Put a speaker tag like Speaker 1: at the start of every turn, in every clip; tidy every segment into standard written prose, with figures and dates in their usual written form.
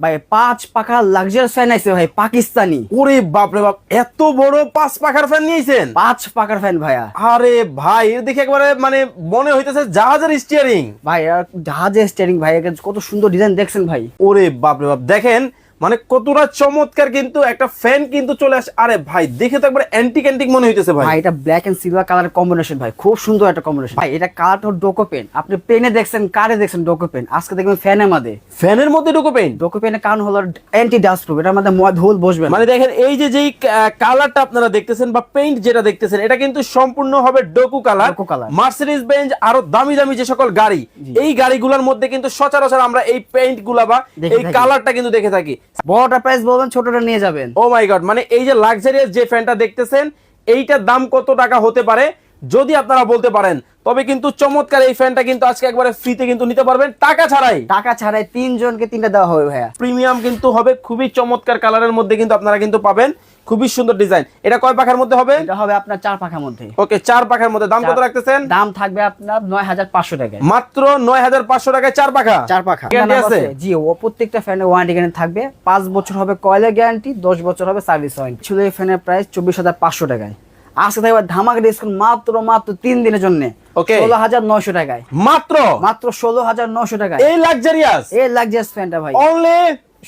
Speaker 1: ভাই 5 পাখা luxurious fan আইছে ভাই, পাকিস্তানি।
Speaker 2: ওরে বাপ রে বাপ, এত বড় 5 পাখার ফ্যান নিয়েছেন?
Speaker 1: 5 পাখার ফ্যান ভাইয়া।
Speaker 2: আরে ভাই, এর দেখে একবারে মানে মনে হইতেছে জাহাজের স্টিয়ারিং।
Speaker 1: ভাই জাহাজের স্টিয়ারিং ভাই, কত সুন্দর ডিজাইন দেখছেন ভাই।
Speaker 2: ওরে বাপ রে বাপ, দেখেন মানে কতটা চমৎকার কিন্তু একটা ফ্যান কিন্তু চলে আসে। আরে ভাই, দেখে তো একবারে অ্যান্টিক অ্যান্টিক মনে হইতেছে ভাই।
Speaker 1: ভাই এটা ব্ল্যাক এন্ড সিলভার কালারের কম্বিনেশন ভাই, খুব সুন্দর একটা কম্বিনেশন ভাই। এটা কালারটা ডোকো পেন, আপনি পেনে দেখছেন, কারে দেখছেন ডোকো পেন, আজকে দেখবেন ফ্যানের মধ্যে।
Speaker 2: ফ্যানের মধ্যে ডোকো পেইন্ট।
Speaker 1: ডোকো পেনের কারণ হলো অ্যান্টি ডাস্ট প্রুফ, এটার মধ্যে ময়লা ধুল বসবে না।
Speaker 2: মানে দেখেন এই যে যেই কালারটা আপনারা দেখতেছেন বা পেইন্ট যেটা দেখতেছেন, এটা কিন্তু সম্পূর্ণ হবে ডোকো কালার।
Speaker 1: ডোকো কালার।
Speaker 2: মার্সিডিজ বেঞ্জ আরো দামি দামি যে সকল গাড়ি, এই গাড়িগুলোর মধ্যে কিন্তু সচরাচর আমরা এই পেইন্ট গুলা বা
Speaker 1: দেখে
Speaker 2: এই
Speaker 1: থাকি।
Speaker 2: কালারটা কিন্তু দেখে থাকি।
Speaker 1: বড়টা প্রাইস বলবেন, ছোটটা নিয়ে যাবেন।
Speaker 2: ও মাই গড, মানে এই যে লাক্সারিয়াস যে ফ্যানটা দেখতেছেন, এইটার দাম কত টাকা হতে পারে যদি আপনারা বলতে পারেন, তবে কিন্তু চমৎকার এই ফ্যানটা কিন্তু আজকে একবারে ফ্রিতে কিন্তু নিতে পারবেন, টাকা ছাড়াই।
Speaker 1: টাকা ছাড়াই 3 জনকে 3টা দেওয়া হবে ভাইয়া।
Speaker 2: প্রিমিয়াম কিন্তু হবে, খুবই চমৎকার কালারের মধ্যে কিন্তু আপনারা কিন্তু পাবেন, খুবই সুন্দর ডিজাইন। এটা কয় পাখার মধ্যে হবে?
Speaker 1: এটা হবে আপনার 4 পাখার মধ্যে।
Speaker 2: ওকে, 4 পাখার মধ্যে। দাম কত রাখতেছেন?
Speaker 1: দাম থাকবে আপনার 9500 টাকায়।
Speaker 2: মাত্র 9500 টাকায় 4 পাখা।
Speaker 1: 4 পাখা
Speaker 2: গ্যারান্টি আছে?
Speaker 1: জি, ও প্রত্যেকটা ফ্যানের ওয়ারেন্টি গ্যারান্টি থাকবে। 5 বছর হবে কয়েলের গ্যারান্টি, 10 বছর হবে সার্ভিস ওয়ারেন্টি। ছিল এই ফ্যানের প্রাইস 24500 টাকায়। আজকে থাকবে ধামাকা ডিসকাউন্ট মাত্র 3 দিনের জন্য।
Speaker 2: ওকে,
Speaker 1: 16900 টাকায়।
Speaker 2: মাত্র
Speaker 1: 16900 টাকায়
Speaker 2: এই লাক্সারিয়াস,
Speaker 1: এই লাক্সারিয়াস ফ্যানটা ভাই
Speaker 2: অনলি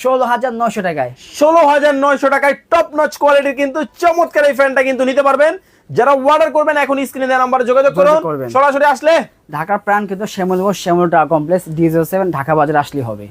Speaker 1: 16900 টাকায়।
Speaker 2: 16900 টাকায় টপ নচ কোয়ালিটির কিন্তু চমৎকার এই ফ্যানটা কিন্তু নিতে পারবেন। যারা অর্ডার করবেন এখন স্ক্রিনে দেওয়া নম্বরে যোগাযোগ করুন। সরাসরি আসলে
Speaker 1: ঢাকার প্রাণ কিন্তু শ্যামল শ্যামল কমপ্লেক্স D07 ঢাকা বাজার আসলে হবে।